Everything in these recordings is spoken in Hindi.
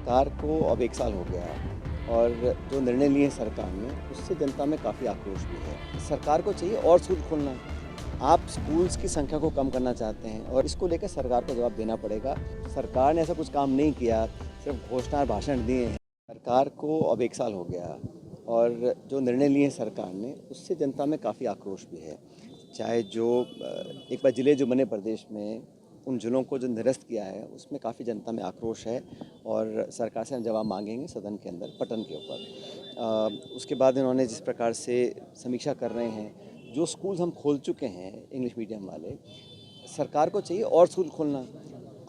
सरकार को अब 1 साल हो गया और जो निर्णय लिए सरकार ने उससे जनता में काफ़ी आक्रोश भी है। सरकार को चाहिए और स्कूल खोलना। आप स्कूल्स की संख्या को कम करना चाहते हैं और इसको लेकर सरकार को जवाब देना पड़ेगा। सरकार ने ऐसा कुछ काम नहीं किया, सिर्फ घोषणा भाषण दिए हैं। सरकार को अब 1 साल हो गया और जो निर्णय लिए सरकार ने उससे जनता में काफ़ी आक्रोश भी है। चाहे जो एक बार ज़िले जो बने प्रदेश में, उन ज़िलों को जो निरस्त किया है उसमें काफ़ी जनता में आक्रोश है और सरकार से हम जवाब मांगेंगे सदन के अंदर पटन के ऊपर। उसके बाद इन्होंने जिस प्रकार से समीक्षा कर रहे हैं, जो स्कूल्स हम खोल चुके हैं इंग्लिश मीडियम वाले, सरकार को चाहिए और स्कूल खोलना।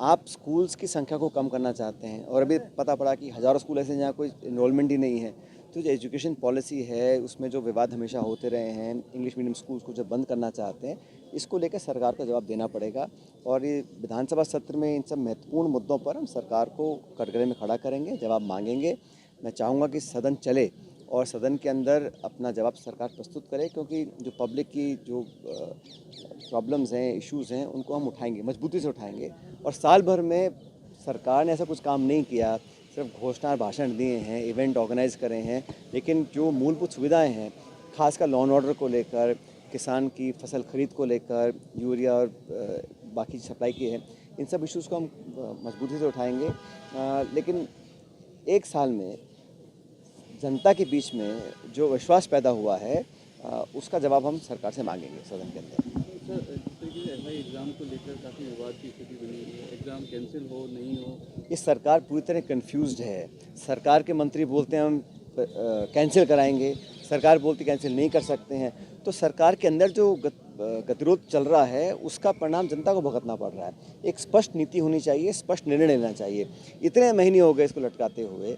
आप स्कूल्स की संख्या को कम करना चाहते हैं और अभी पता पड़ा कि हज़ारों स्कूल ऐसे हैं जहाँ कोई इनरोलमेंट ही नहीं है। तो जो एजुकेशन पॉलिसी है उसमें जो विवाद हमेशा होते रहे हैं, इंग्लिश मीडियम स्कूल्स को जब बंद करना चाहते हैं, इसको लेकर सरकार को जवाब देना पड़ेगा। और ये विधानसभा सत्र में इन सब महत्वपूर्ण मुद्दों पर हम सरकार को कटघरे में खड़ा करेंगे, जवाब मांगेंगे। मैं चाहूँगा कि सदन चले और सदन के अंदर अपना जवाब सरकार प्रस्तुत करे, क्योंकि जो पब्लिक की जो प्रॉब्लम्स हैं, इश्यूज़ हैं, उनको हम उठाएंगे, मजबूती से उठाएंगे। और साल भर में सरकार ने ऐसा कुछ काम नहीं किया, सिर्फ घोषणा भाषण दिए हैं, इवेंट ऑर्गेनाइज करे हैं, लेकिन जो मूलभूत सुविधाएं हैं, खासकर लॉ एंड ऑर्डर को लेकर, किसान की फसल खरीद को लेकर, यूरिया और बाकी सप्लाई की है, इन सब इश्यूज़ को हम मजबूती से उठाएंगे। लेकिन 1 साल में जनता के बीच में जो विश्वास पैदा हुआ है, उसका जवाब हम सरकार से मांगेंगे सदन के अंदर। सर, जिस तरीके से एसआई एग्ज़ाम को लेकर काफ़ी विवाद की स्थिति बनी हुई है, एग्ज़ाम कैंसिल हो नहीं हो। ये सरकार पूरी तरह कंफ्यूज्ड है। सरकार के मंत्री बोलते हैं हम कैंसिल कराएंगे, सरकार बोलती कैंसिल नहीं कर सकते हैं। तो सरकार के अंदर जो गतिरोध चल रहा है उसका परिणाम जनता को भुगतना पड़ रहा है। एक स्पष्ट नीति होनी चाहिए, स्पष्ट निर्णय लेना चाहिए। इतने महीने हो गए इसको लटकाते हुए,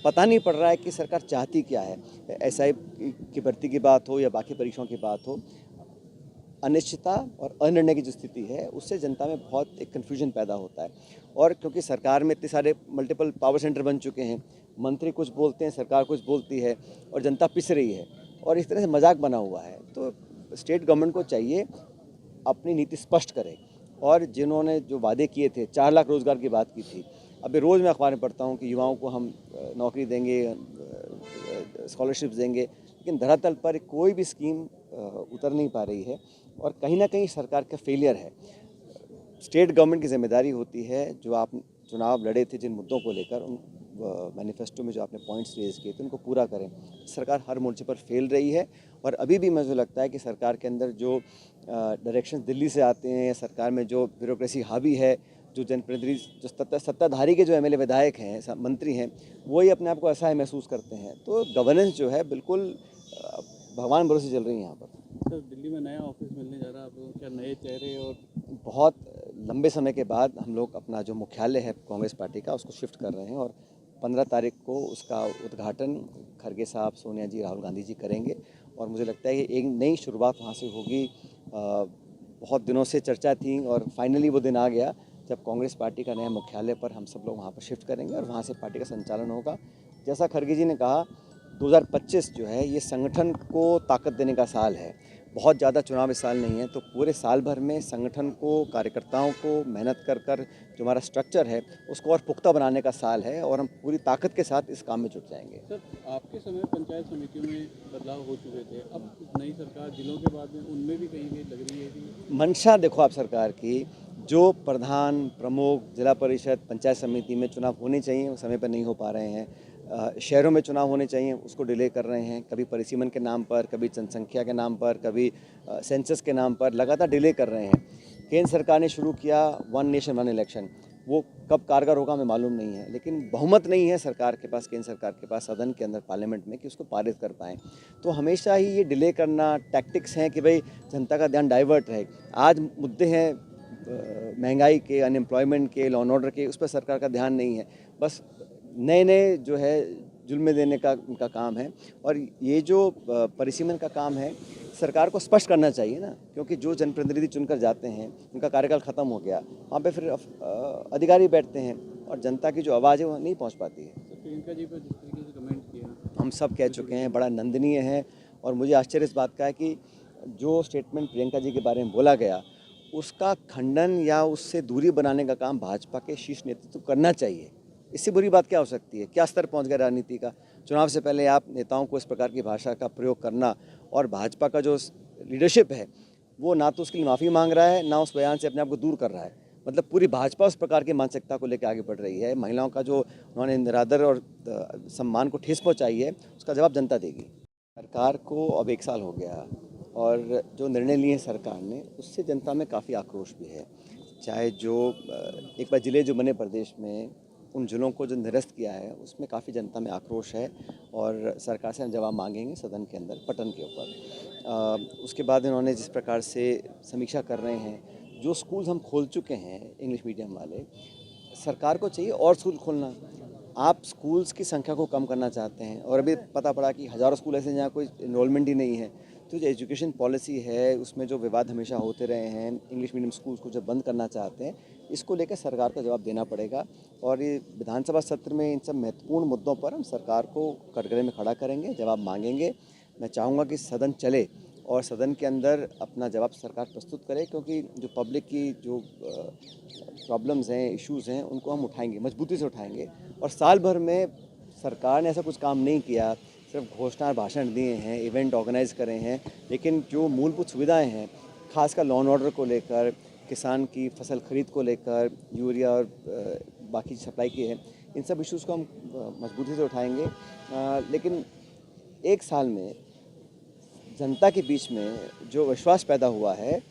पता नहीं पड़ रहा है कि सरकार चाहती क्या है। एसआई की भर्ती की बात हो या बाकी परीक्षाओं की बात हो, अनिश्चितता और अनिर्णय की जो स्थिति है उससे जनता में बहुत एक कन्फ्यूजन पैदा होता है। और क्योंकि सरकार में इतने सारे मल्टीपल पावर सेंटर बन चुके हैं, मंत्री कुछ बोलते हैं, सरकार कुछ बोलती है और जनता पिस रही है और इस तरह से मजाक बना हुआ है। तो स्टेट गवर्नमेंट को चाहिए अपनी नीति स्पष्ट करे। और जिन्होंने जो वादे किए थे, 4 लाख रोज़गार की बात की थी, अभी रोज़ मैं अखबार में पढ़ता हूँ कि युवाओं को हम नौकरी देंगे, स्कॉलरशिप्स देंगे, लेकिन धरातल पर कोई भी स्कीम उतर नहीं पा रही है और कहीं ना कहीं सरकार का फेलियर है। स्टेट गवर्नमेंट की जिम्मेदारी होती है, जो आप चुनाव लड़े थे जिन मुद्दों को लेकर, उन मैनिफेस्टो में जो आपने पॉइंट्स रेज किए थे उनको पूरा करें। सरकार हर मोर्चे पर फेल रही है और अभी भी मुझे लगता है कि सरकार के अंदर जो डायरेक्शन दिल्ली से आते हैं, सरकार में जो ब्यूरोक्रेसी हावी है, जो जनप्रतिनिधि, जो सत्ताधारी के जो एमएलए विधायक हैं, मंत्री हैं, वो ही अपने आप को असहाय महसूस करते हैं। तो गवर्नेंस जो है बिल्कुल भगवान भरोसे चल रही है यहाँ पर। सर, दिल्ली में नया ऑफिस मिलने जा रहा है आप लोगों को, क्या नए चेहरे? और बहुत लंबे समय के बाद हम लोग अपना जो मुख्यालय है कांग्रेस पार्टी का उसको शिफ्ट कर रहे हैं और 15 तारीख को उसका उद्घाटन खड़गे साहब, सोनिया जी, राहुल गांधी जी करेंगे और मुझे लगता है कि एक नई शुरुआत वहाँ से होगी। बहुत दिनों से चर्चा थी और फाइनली वो दिन आ गया जब कांग्रेस पार्टी का नया मुख्यालय पर हम सब लोग वहाँ पर शिफ्ट करेंगे और वहाँ से पार्टी का संचालन होगा। जैसा खड़गे जी ने कहा, 2025 जो है ये संगठन को ताकत देने का साल है। बहुत ज़्यादा चुनाव इस साल नहीं है, तो पूरे साल भर में संगठन को, कार्यकर्ताओं को मेहनत कर कर जो हमारा स्ट्रक्चर है उसको और पुख्ता बनाने का साल है और हम पूरी ताकत के साथ इस काम में जुट जाएंगे। सर, आपके समय पंचायत समितियों में बदलाव हो चुके थे, अब नई सरकार जिलों के बाद में उनमें भी कहीं लग रही है कि मंशा देखो आप सरकार की, जो प्रधान, प्रमुख, जिला परिषद, पंचायत समिति में चुनाव होने चाहिए वो समय पर नहीं हो पा रहे हैं। शहरों में चुनाव होने चाहिए उसको डिले कर रहे हैं, कभी परिसीमन के नाम पर, कभी जनसंख्या के नाम पर, कभी सेंसस के नाम पर लगातार डिले कर रहे हैं। केंद्र सरकार ने शुरू किया वन नेशन वन इलेक्शन, वो कब कारगर होगा हमें मालूम नहीं है, लेकिन बहुमत नहीं है सरकार के पास, केंद्र सरकार के पास, सदन के अंदर, पार्लियामेंट में, कि उसको पारित कर पाएँ। तो हमेशा ही ये डिले करना टैक्टिक्स हैं कि भाई जनता का ध्यान डाइवर्ट रहे। आज मुद्दे हैं महंगाई के, अनएम्प्लॉयमेंट के, लॉ एंड ऑर्डर के, उस पर सरकार का ध्यान नहीं है। बस नए नए जो है जुल्म देने का उनका काम है। और ये जो परिसीमन का काम है, सरकार को स्पष्ट करना चाहिए ना, क्योंकि जो जनप्रतिनिधि चुनकर जाते हैं उनका कार्यकाल ख़त्म हो गया, वहाँ पे फिर अधिकारी बैठते हैं और जनता की जो आवाज़ है वो नहीं पहुँच पाती है। सर, प्रियंका जी पर जिस तरीके से कमेंट किया, हम सब कह चुके हैं, बड़ा निंदनीय है। और मुझे आश्चर्य इस बात का है कि जो स्टेटमेंट प्रियंका जी के बारे में बोला गया, उसका खंडन या उससे दूरी बनाने का काम भाजपा के शीर्ष नेतृत्व करना चाहिए। इससे बुरी बात क्या हो सकती है? क्या स्तर पहुंच गया राजनीति का? चुनाव से पहले आप नेताओं को इस प्रकार की भाषा का प्रयोग करना, और भाजपा का जो लीडरशिप है वो ना तो उसके लिए माफ़ी मांग रहा है, ना उस बयान से अपने आप को दूर कर रहा है। मतलब पूरी भाजपा उस प्रकार की मानसिकता को लेकर आगे बढ़ रही है। महिलाओं का जो उन्होंने निरादर और सम्मान को ठेस पहुँचाई है, उसका जवाब जनता देगी। सरकार को अब 1 साल हो गया, और जो निर्णय लिए सरकार ने उससे जनता में काफ़ी आक्रोश भी है। चाहे जो एक बार जिले जो बने प्रदेश में, उन जिलों को जो निरस्त किया है उसमें काफ़ी जनता में आक्रोश है, और सरकार से हम जवाब मांगेंगे सदन के अंदर पटन के ऊपर। उसके बाद इन्होंने जिस प्रकार से समीक्षा कर रहे हैं, जो स्कूल्स हम खोल चुके हैं इंग्लिश मीडियम वाले, सरकार को चाहिए और स्कूल खोलना। आप स्कूल्स की संख्या को कम करना चाहते हैं, और अभी पता पड़ा कि हज़ारों स्कूल ऐसे हैं जहाँ कोई इनरोलमेंट ही नहीं है। तो जो एजुकेशन पॉलिसी है उसमें जो विवाद हमेशा होते रहे हैं, इंग्लिश मीडियम स्कूल्स को जब बंद करना चाहते हैं, इसको लेकर सरकार को जवाब देना पड़ेगा। और ये विधानसभा सत्र में इन सब महत्वपूर्ण मुद्दों पर हम सरकार को कटघरे में खड़ा करेंगे, जवाब मांगेंगे। मैं चाहूँगा कि सदन चले और सदन के अंदर अपना जवाब सरकार प्रस्तुत करे, क्योंकि जो पब्लिक की जो प्रॉब्लम्स हैं, इश्यूज़ हैं, उनको हम उठाएंगे, मजबूती से उठाएंगे। और साल भर में सरकार ने ऐसा कुछ काम नहीं किया, सिर्फ घोषणा भाषण दिए हैं, इवेंट ऑर्गेनाइज करे हैं, लेकिन जो मूलभूत सुविधाएं हैं, खासकर लॉ एंड ऑर्डर को लेकर, किसान की फसल खरीद को लेकर, यूरिया और बाकी सप्लाई की है, इन सब इश्यूज़ को हम मजबूती से उठाएंगे। लेकिन 1 साल में जनता के बीच में जो विश्वास पैदा हुआ है,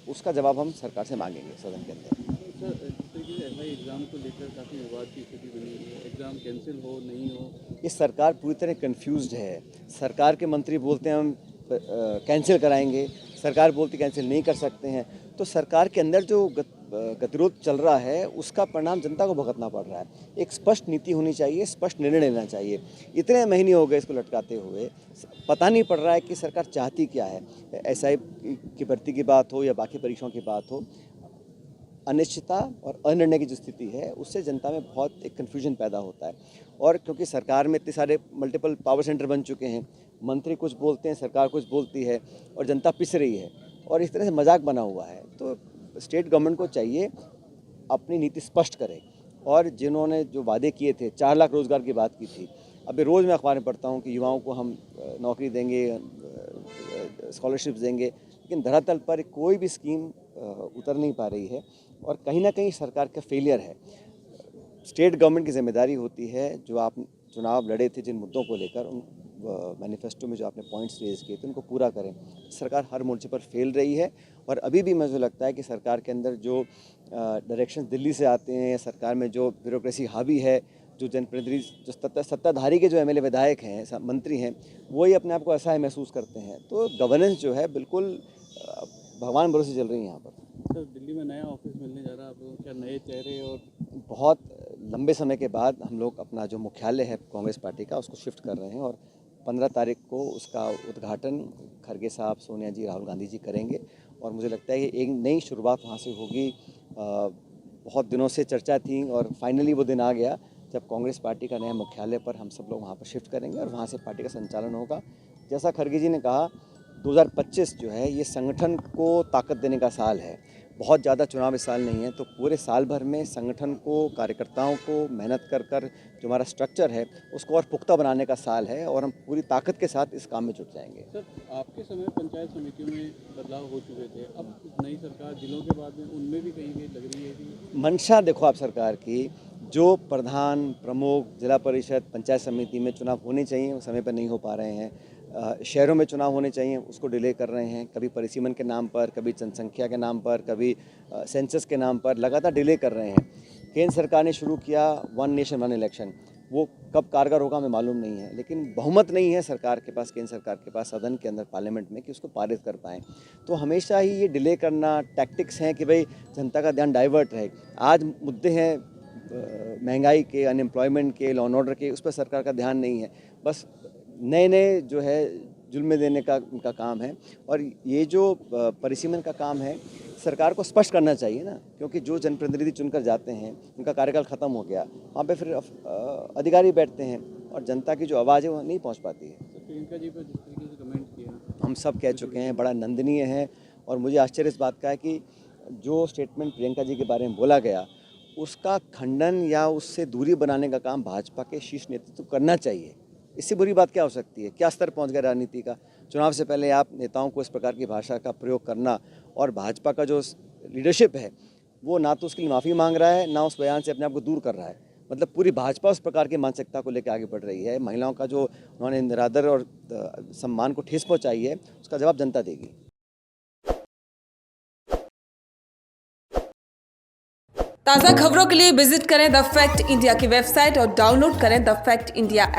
उसका जवाब हम सरकार से मांगेंगे सदन के अंदर। सर, जिस तरीके से एसआई एग्ज़ाम को लेकर काफ़ी विवाद की स्थिति बनी हुई है, एग्ज़ाम कैंसिल हो नहीं हो, ये सरकार पूरी तरह कंफ्यूज्ड है। सरकार के मंत्री बोलते हैं हम कैंसिल कराएंगे, सरकार बोलती कैंसिल नहीं कर सकते हैं। तो सरकार के अंदर जो गतिरोध चल रहा है, उसका परिणाम जनता को भुगतना पड़ रहा है। एक स्पष्ट नीति होनी चाहिए, स्पष्ट निर्णय लेना चाहिए। इतने महीने हो गए इसको लटकाते हुए, पता नहीं पड़ रहा है कि सरकार चाहती क्या है। एसआई की भर्ती की बात हो या बाकी परीक्षाओं की बात हो, अनिश्चितता और अनिर्णय की जो स्थिति है, उससे जनता में बहुत एक कन्फ्यूजन पैदा होता है। और क्योंकि सरकार में इतने सारे मल्टीपल पावर सेंटर बन चुके हैं, मंत्री कुछ बोलते हैं, सरकार कुछ बोलती है, और जनता पिस रही है, और इस तरह से मजाक बना हुआ है। तो स्टेट गवर्नमेंट को चाहिए अपनी नीति स्पष्ट करे, और जिन्होंने जो वादे किए थे, 4 लाख रोज़गार की बात की थी, अभी रोज़ मैं अखबार में पढ़ता हूँ कि युवाओं को हम नौकरी देंगे, स्कॉलरशिप्स देंगे, लेकिन धरातल पर कोई भी स्कीम उतर नहीं पा रही है, और कहीं ना कहीं सरकार का फेलियर है। स्टेट गवर्नमेंट की जिम्मेदारी होती है, जो आप चुनाव लड़े थे जिन मुद्दों को लेकर, उन मैनिफेस्टो में जो आपने पॉइंट्स रेज किए थे उनको पूरा करें। सरकार हर मोर्चे पर फेल रही है, और अभी भी मुझे लगता है कि सरकार के अंदर जो डायरेक्शन दिल्ली से आते हैं, सरकार में जो ब्यूरोक्रेसी हावी है, जो जनप्रतिनिधि, जो सत्ताधारी के जो एमएलए विधायक हैं, मंत्री हैं, वो ही अपने आप को असहाय महसूस करते हैं। तो गवर्नेंस जो है बिल्कुल भगवान भरोसे चल रही है यहाँ पर। सर, दिल्ली में नया ऑफिस मिलने जा रहा है आप लोगों को, क्या नए चेहरे? और बहुत लंबे समय के बाद हम लोग अपना जो मुख्यालय है कांग्रेस पार्टी का, उसको शिफ्ट कर रहे हैं, और 15 तारीख को उसका उद्घाटन खड़गे साहब, सोनिया जी, राहुल गांधी जी करेंगे। और मुझे लगता है कि एक नई शुरुआत वहाँ से होगी। बहुत दिनों से चर्चा थी, और फाइनली वो दिन आ गया जब कांग्रेस पार्टी का नया मुख्यालय पर हम सब लोग वहाँ पर शिफ्ट करेंगे, और वहाँ से पार्टी का संचालन होगा। जैसा खड़गे जी ने कहा, 2025 जो है ये संगठन को ताकत देने का साल है। बहुत ज़्यादा चुनाव इस साल नहीं है, तो पूरे साल भर में संगठन को, कार्यकर्ताओं को मेहनत कर कर जो हमारा स्ट्रक्चर है उसको और पुख्ता बनाने का साल है, और हम पूरी ताकत के साथ इस काम में जुट जाएंगे। सर, आपके समय पंचायत समितियों में बदलाव हो चुके थे, अब नई सरकार जिलों के बाद में उनमें भी कहीं कहीं लग रही है कि मंशा देखो आप सरकार की, जो प्रधान, प्रमुख, जिला परिषद, पंचायत समिति में चुनाव होने चाहिए वो समय पर नहीं हो पा रहे हैं। शहरों में चुनाव होने चाहिए, उसको डिले कर रहे हैं, कभी परिसीमन के नाम पर, कभी जनसंख्या के नाम पर, कभी सेंसस के नाम पर, लगातार डिले कर रहे हैं। केंद्र सरकार ने शुरू किया वन नेशन वन इलेक्शन, वो कब कारगर होगा हमें मालूम नहीं है, लेकिन बहुमत नहीं है सरकार के पास, केंद्र सरकार के पास, सदन के अंदर, पार्लियामेंट में, कि उसको पारित कर पाएँ। तो हमेशा ही ये डिले करना टैक्टिक्स हैं कि भाई जनता का ध्यान डाइवर्ट रहे। आज मुद्दे हैं महंगाई के, अनएम्प्लॉयमेंट के, लॉ एंड ऑर्डर के, उस पर सरकार का ध्यान नहीं है। बस नए नए जो है जुल्म देने का उनका काम है, और ये जो परिसीमन का काम है, सरकार को स्पष्ट करना चाहिए ना, क्योंकि जो जनप्रतिनिधि चुनकर जाते हैं उनका कार्यकाल ख़त्म हो गया, वहाँ पे फिर अधिकारी बैठते हैं, और जनता की जो आवाज़ है वो नहीं पहुँच पाती है। प्रियंका जी पर जिस तरीके से कमेंट किया, हम सब कह चुके हैं, बड़ा निंदनीय है। और मुझे आश्चर्य इस बात का है कि जो स्टेटमेंट प्रियंका जी के बारे में बोला गया, उसका खंडन या उससे दूरी बनाने का काम भाजपा के शीर्ष नेतृत्व को करना चाहिए। इससे बुरी बात क्या हो सकती है? क्या स्तर पहुंच गया राजनीति का? चुनाव से पहले आप नेताओं को इस प्रकार की भाषा का प्रयोग करना, और भाजपा का जो लीडरशिप है वो ना तो उसके लिए माफ़ी मांग रहा है, ना उस बयान से अपने आप को दूर कर रहा है। मतलब पूरी भाजपा उस प्रकार की मानसिकता को लेकर आगे बढ़ रही है। महिलाओं का जो उन्होंने निरादर और सम्मान को ठेस पहुँचाई है, उसका जवाब जनता देगी। ताज़ा खबरों के लिए विजिट करें द फैक्ट इंडिया की वेबसाइट और डाउनलोड करें द फैक्ट इंडिया ऐप।